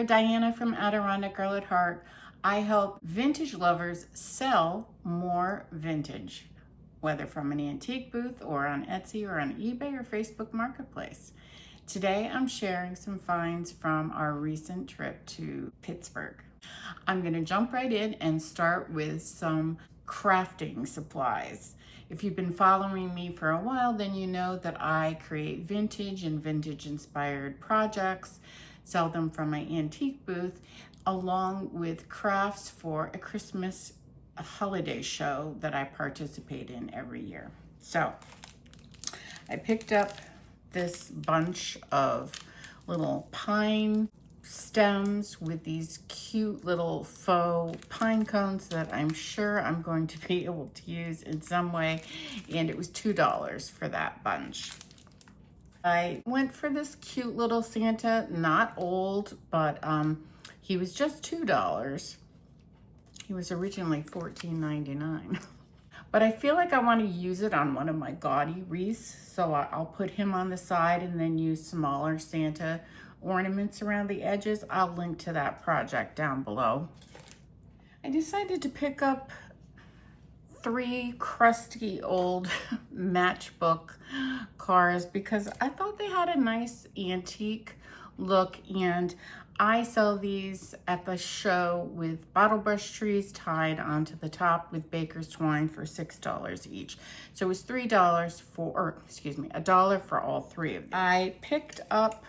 Diana from Adirondack Girl at Heart. I help vintage lovers sell more vintage, whether from an antique booth or on Etsy or on eBay or Facebook Marketplace. Today I'm sharing some finds from our recent trip to Pittsburgh. I'm going to jump right in and start with some crafting supplies. If you've been following me for a while, then you know that I create vintage and vintage inspired projects, sell them from my antique booth, along with crafts for a Christmas holiday show that I participate in every year. So I picked up this bunch of little pine stems with these cute little faux pine cones that I'm sure I'm going to be able to use in some way, and it was $2 for that bunch. I went for this cute little Santa, not old, but he was just $2. He was originally $14.99. But I feel like I want to use it on one of my gaudy wreaths, so I'll put him on the side and then use smaller Santa ornaments around the edges. I'll link to that project down below. I decided to pick up 3 crusty old matchbook cars because I thought they had a nice antique look, and I sell these at the show with bottle brush trees tied onto the top with baker's twine for $6 each. So it was $3 for, or excuse me, $1 for all 3 of them. I picked up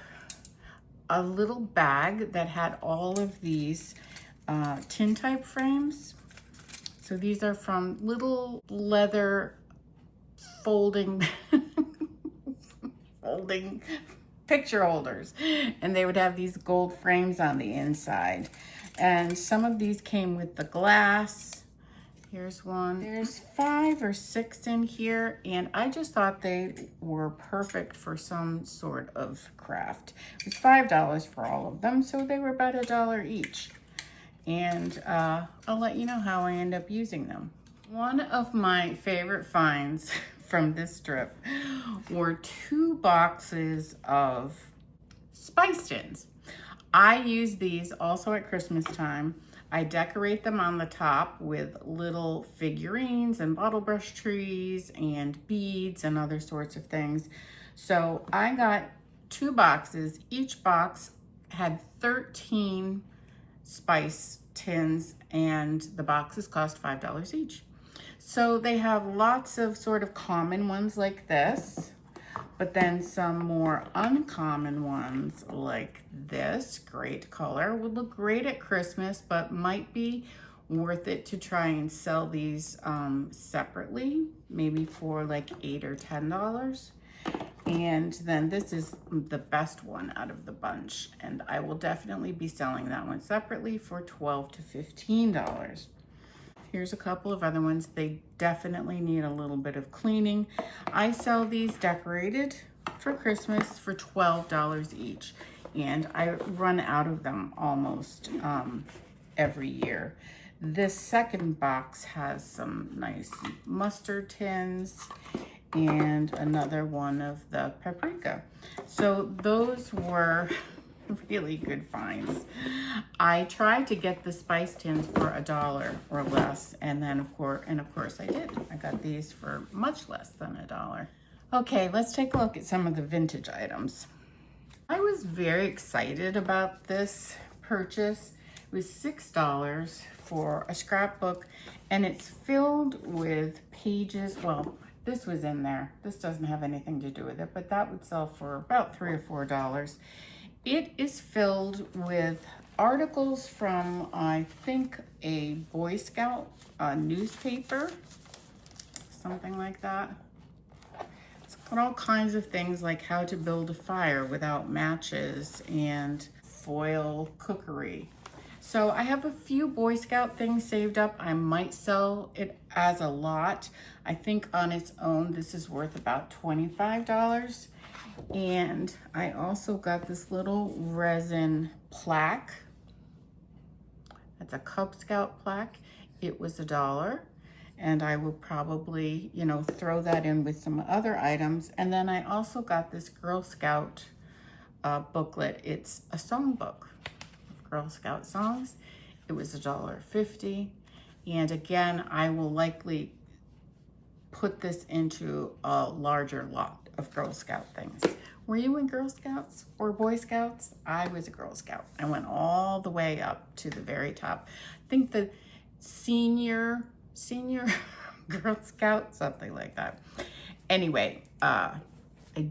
a little bag that had all of these tin type frames. So these are from little leather folding picture holders, and they would have these gold frames on the inside. And some of these came with the glass. Here's one. There's 5 or 6 in here, and I just thought they were perfect for some sort of craft. It was $5 for all of them, so they were about $1 each. And I'll let you know how I end up using them. One of my favorite finds from this trip were 2 boxes of spice tins. I use these also at Christmas time. I decorate them on the top with little figurines and bottle brush trees and beads and other sorts of things. So I got 2 boxes. Each box had 13 spice tins, and the boxes cost $5 each. So they have lots of sort of common ones like this, but then some more uncommon ones like this. Great color, would look great at Christmas, but might be worth it to try and sell these separately, maybe for like $8 or $10. And then this is the best one out of the bunch, and I will definitely be selling that one separately for $12 to $15. Here's a couple of other ones. They definitely need a little bit of cleaning. I sell these decorated for Christmas for $12 each, and I run out of them almost every year. This second box has some nice mustard tins and another one of the paprika. So those were really good finds. I tried to get the spice tins for $1 or less, and then of course I did. I got these for much less than $1. Okay, let's take a look at some of the vintage items. I was very excited about this purchase. It was $6 for a scrapbook, and it's filled with pages. Well, this was in there. This doesn't have anything to do with it, but that would sell for about $3 or $4. It is filled with articles from, I think, a Boy Scout newspaper, something like that. It's got all kinds of things like how to build a fire without matches and foil cookery. So I have a few Boy Scout things saved up. I might sell it as a lot. I think on its own, this is worth about $25. And I also got this little resin plaque. That's a Cub Scout plaque. It was $1. And I will probably, you know, throw that in with some other items. And then I also got this Girl Scout booklet. It's a songbook of Girl Scout songs. It was $1.50. And again, I will likely put this into a larger lot of Girl Scout things. Were you in Girl Scouts or Boy Scouts? I was a Girl Scout. I went all the way up to the very top. I think the senior Girl Scout, something like that. Anyway, I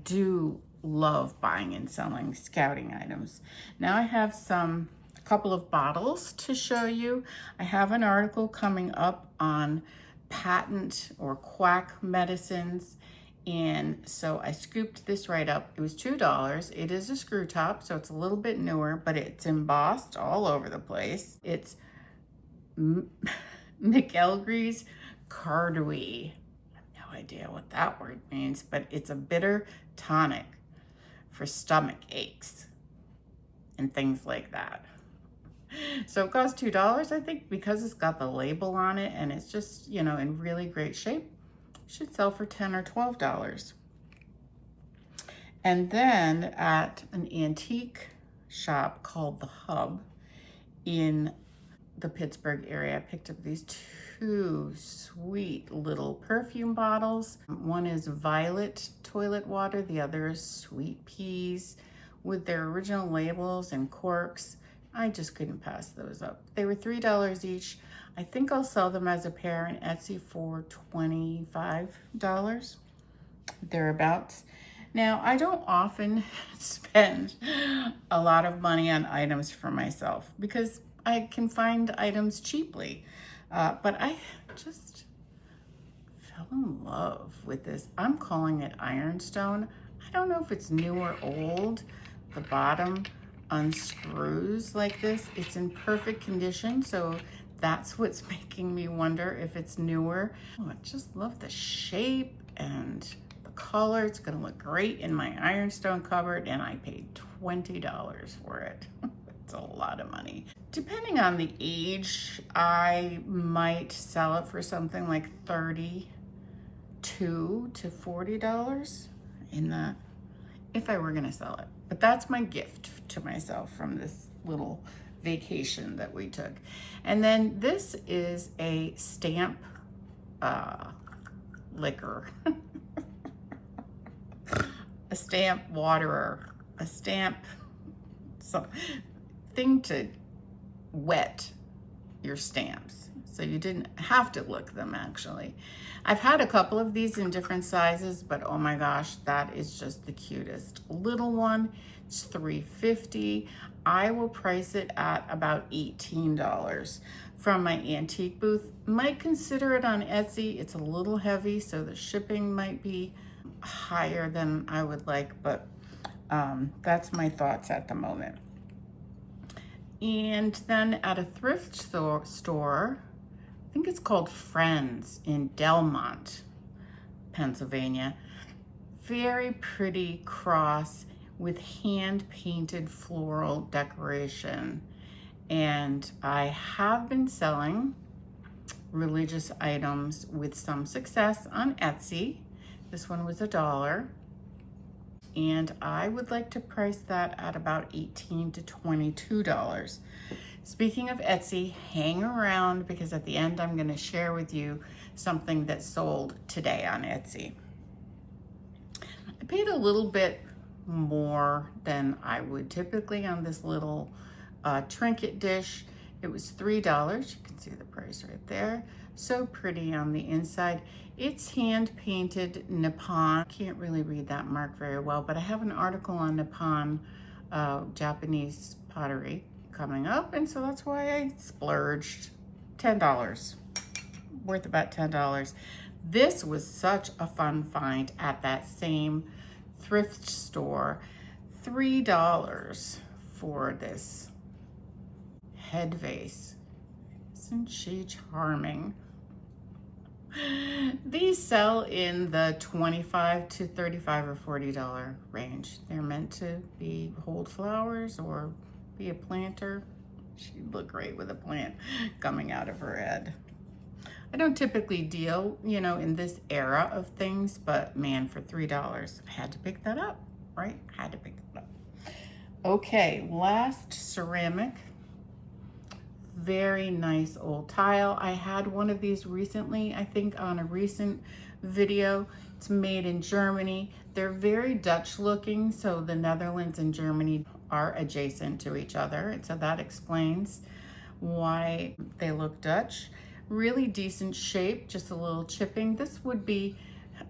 do love buying and selling scouting items. Now I have a couple of bottles to show you. I have an article coming up on patent or quack medicines, and so I scooped this right up. It was $2. It is a screw top, so it's a little bit newer, but it's embossed all over the place. It's McElgree's Cardui. I have no idea what that word means, but it's a bitter tonic for stomach aches and things like that. So it costs $2, I think, because it's got the label on it and it's just, you know, in really great shape. It should sell for $10 or $12. And then at an antique shop called The Hub in the Pittsburgh area, I picked up these two sweet little perfume bottles. One is violet toilet water, the other is sweet peas with their original labels and corks. I just couldn't pass those up. They were $3 each. I think I'll sell them as a pair in Etsy for $25, thereabouts. Now, I don't often spend a lot of money on items for myself because I can find items cheaply, but I just fell in love with this. I'm calling it ironstone. I don't know if it's new or old. The bottom unscrews like this. It's in perfect condition, so that's what's making me wonder if it's newer. Oh, I just love the shape and the color. It's gonna look great in my ironstone cupboard, and I paid $20 for it. It's a lot of money. Depending on the age, I might sell it for something like $32 to $40 in that, if I were gonna sell it. But that's my gift to myself from this little vacation that we took. And then this is a stamp liquor, a stamp waterer, a stamp thing to wet your stamps, so you didn't have to lick them. Actually, I've had a couple of these in different sizes, but oh my gosh, that is just the cutest little one. It's $3.50. I will price it at about $18 from my antique booth. Might consider it on Etsy. It's a little heavy, so the shipping might be higher than I would like, but that's my thoughts at the moment. And then at a thrift store, I think it's called Friends in Delmont, Pennsylvania. Very pretty cross with hand-painted floral decoration. And I have been selling religious items with some success on Etsy. This one was $1. And I would like to price that at about $18 to $22. Speaking of Etsy, hang around because at the end I'm gonna share with you something that sold today on Etsy. I paid a little bit more than I would typically on this little trinket dish. It was $3. You can see the price right there. So pretty on the inside. It's hand painted Nippon. Can't really read that mark very well, but I have an article on Nippon Japanese pottery coming up, and so that's why I splurged. $10, worth about $10. This was such a fun find at that same thrift store. $3 for this head vase. Isn't she charming? These sell in the $25 to $35 or $40 range. They're meant to hold flowers or be a planter. She'd look great with a plant coming out of her head. I don't typically deal, you know, in this era of things, but man, for $3, I had to pick that up, right? I had to pick that up. Okay, last ceramic very nice old tile. I had one of these recently, I think on a recent video. It's made in Germany. They're very Dutch looking, so the Netherlands and Germany are adjacent to each other, and so that explains why they look Dutch. Really decent shape, just a little chipping. This would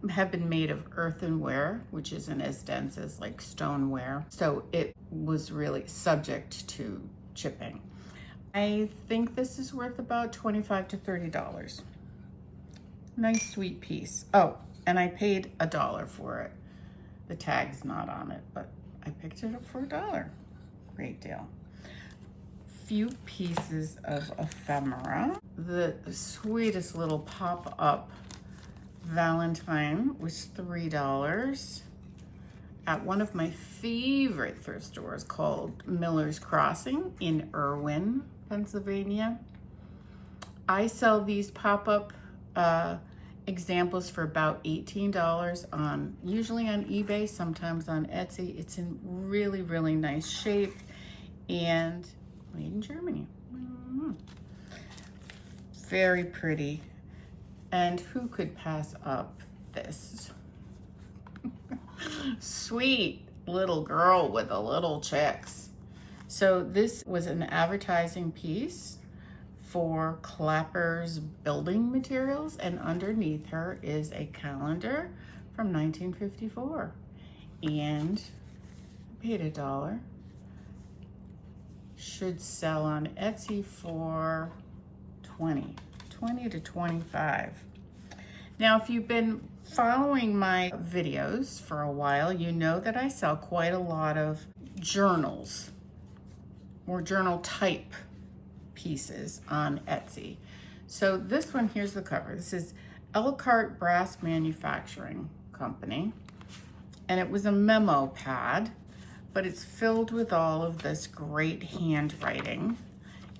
have been made of earthenware, which isn't as dense as like stoneware, so it was really subject to chipping. I think this is worth about $25 to $30. Nice sweet piece. Oh, and I paid $1 for it. The tag's not on it, but I picked it up for $1. Great deal. Few pieces of ephemera. The sweetest little pop-up Valentine was $3 at one of my favorite thrift stores called Miller's Crossing in Irwin, Pennsylvania. I sell these pop-up examples for about $18 usually on eBay, sometimes on Etsy. It's in really, really nice shape and made in Germany. Very pretty. And who could pass up this? Sweet little girl with the little chicks. So this was an advertising piece for Clapper's building materials, and underneath her is a calendar from 1954. And I paid $1. Should sell on Etsy for $20 to $25. Now, if you've been following my videos for a while, you know that I sell quite a lot of journals or journal type pieces on Etsy. So this one, here's the cover. This is Elkhart Brass Manufacturing Company, and it was a memo pad, but it's filled with all of this great handwriting.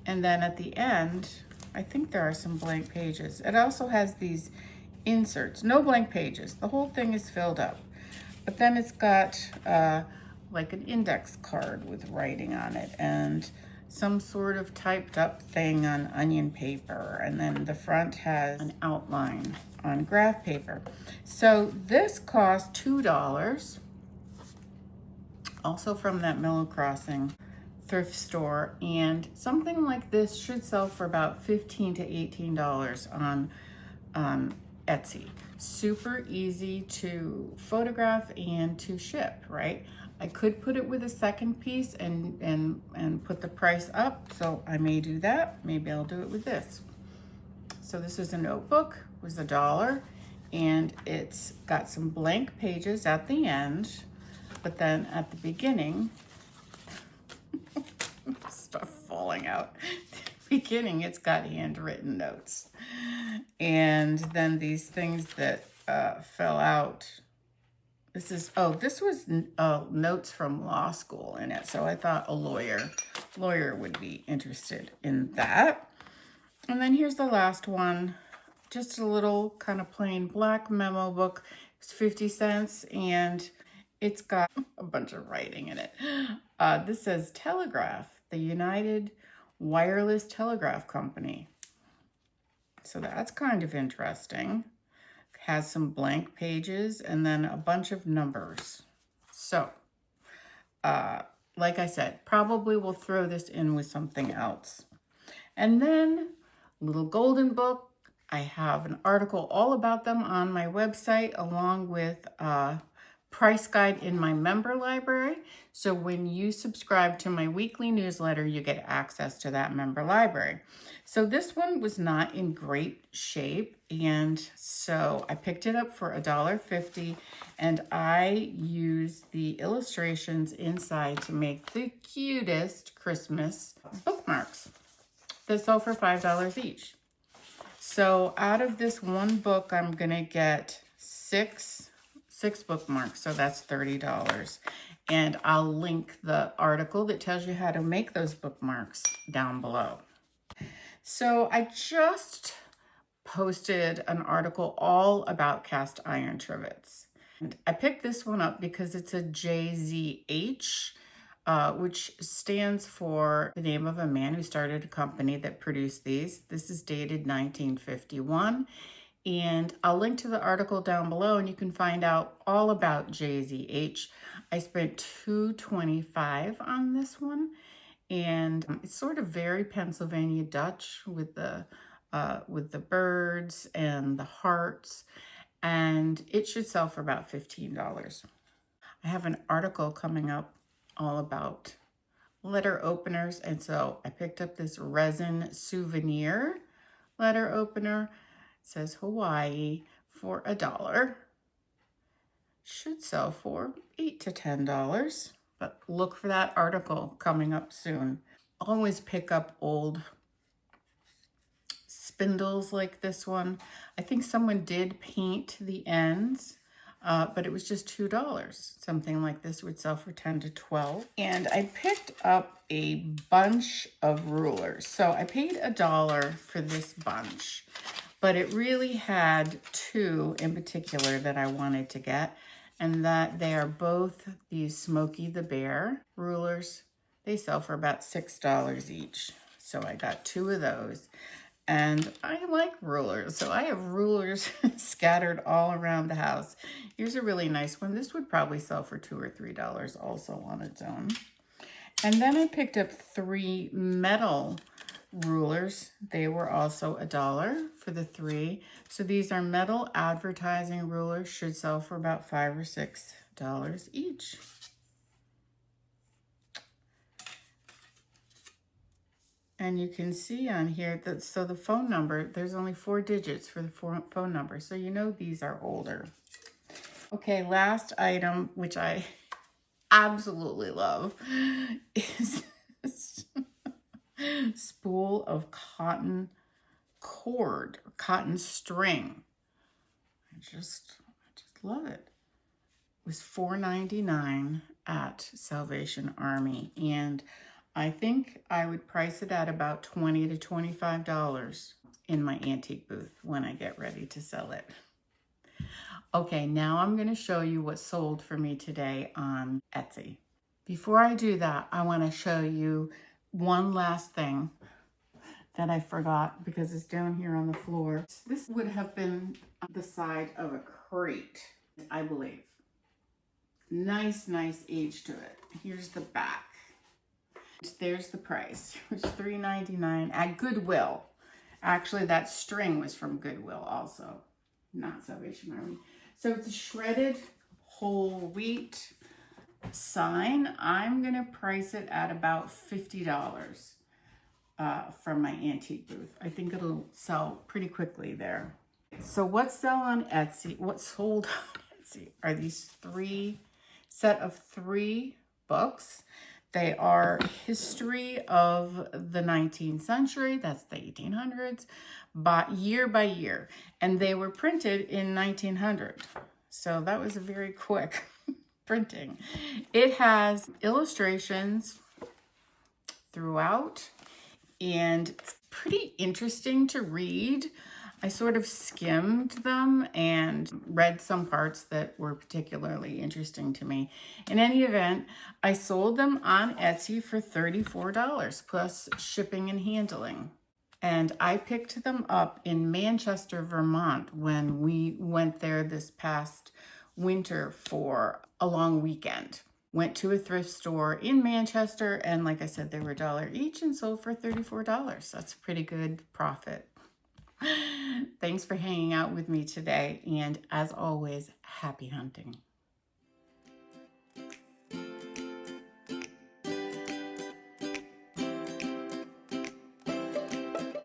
And then at the end, I think there are some blank pages. It also has these inserts, no blank pages. The whole thing is filled up. But then it's got like an index card with writing on it and some sort of typed up thing on onion paper. And then the front has an outline on graph paper. So this cost $2, also from that Miller Crossing thrift store. And something like this should sell for about $15 to $18 on Etsy. Super easy to photograph and to ship, right? I could put it with a second piece and put the price up, so I may do that. Maybe I'll do it with this. So this is a notebook, was $1, and it's got some blank pages at the end, but then at the beginning, stuff falling out. Beginning, it's got handwritten notes. And then these things that fell out. This was notes from law school in it. So I thought a lawyer would be interested in that. And then here's the last one. Just a little kind of plain black memo book. It's 50 cents and it's got a bunch of writing in it. This says Telegraph, the United Wireless Telegraph Company. So that's kind of interesting. Has some blank pages and then a bunch of numbers. So, like I said, probably we'll throw this in with something else. And then little golden book. I have an article all about them on my website along with price guide in my member library. So when you subscribe to my weekly newsletter, you get access to that member library. So this one was not in great shape, and so I picked it up for $1.50, and I used the illustrations inside to make the cutest Christmas bookmarks. They sell for $5 each. So out of this one book, I'm gonna get six bookmarks, so that's $30. And I'll link the article that tells you how to make those bookmarks down below. So I just posted an article all about cast iron trivets. And I picked this one up because it's a JZH which stands for the name of a man who started a company that produced these. This is dated 1951. And I'll link to the article down below and you can find out all about JZH. I spent $2.25 on this one. And it's sort of very Pennsylvania Dutch with the birds and the hearts. And it should sell for about $15. I have an article coming up all about letter openers. And so I picked up this resin souvenir letter opener. It says Hawaii for $1. Should sell for $8 to $10. But look for that article coming up soon. Always pick up old spindles like this one. I think someone did paint the ends, but it was just $2. Something like this would sell for $10 to $12. And I picked up a bunch of rulers. So I paid $1 for this bunch, but it really had two in particular that I wanted to get. And that they are both these Smokey the Bear rulers. They sell for about $6 each. So I got two of those. And I like rulers. So I have rulers scattered all around the house. Here's a really nice one. This would probably sell for $2 or $3 also on its own. And then I picked up 3 metal rulers. They were also $1 for the 3. So these are metal advertising rulers, should sell for about $5 or $6 each. And you can see on here that, so the phone number, there's only 4 digits for the phone number. So you know these are older. Okay, last item, which I absolutely love, is this spool of cotton cord, or cotton string. I just love it. It was $4.99 at Salvation Army, and I think I would price it at about $20 to $25 in my antique booth when I get ready to sell it. Okay, now I'm going to show you what sold for me today on Etsy. Before I do that, I want to show you one last thing that I forgot because it's down here on the floor. This would have been on the side of a crate, I believe. Nice age to it. Here's the back. There's the price. It was $3.99 at Goodwill. Actually, that string was from Goodwill also, not Salvation Army. So it's a shredded whole wheat sign. I'm gonna price it at about $50 from my antique booth. I think it'll sell pretty quickly there. So what sold on Etsy are these set of 3 books. They are history of the 19th century, that's the 1800s, year by year. And they were printed in 1900. So that was a very quick printing. It has illustrations throughout, and it's pretty interesting to read. I sort of skimmed them and read some parts that were particularly interesting to me. In any event, I sold them on Etsy for $34 plus shipping and handling. And I picked them up in Manchester, Vermont when we went there this past winter for a long weekend. Went to a thrift store in Manchester, and like I said, they were $1 each and sold for $34. That's a pretty good profit. Thanks for hanging out with me today, and as always, happy hunting.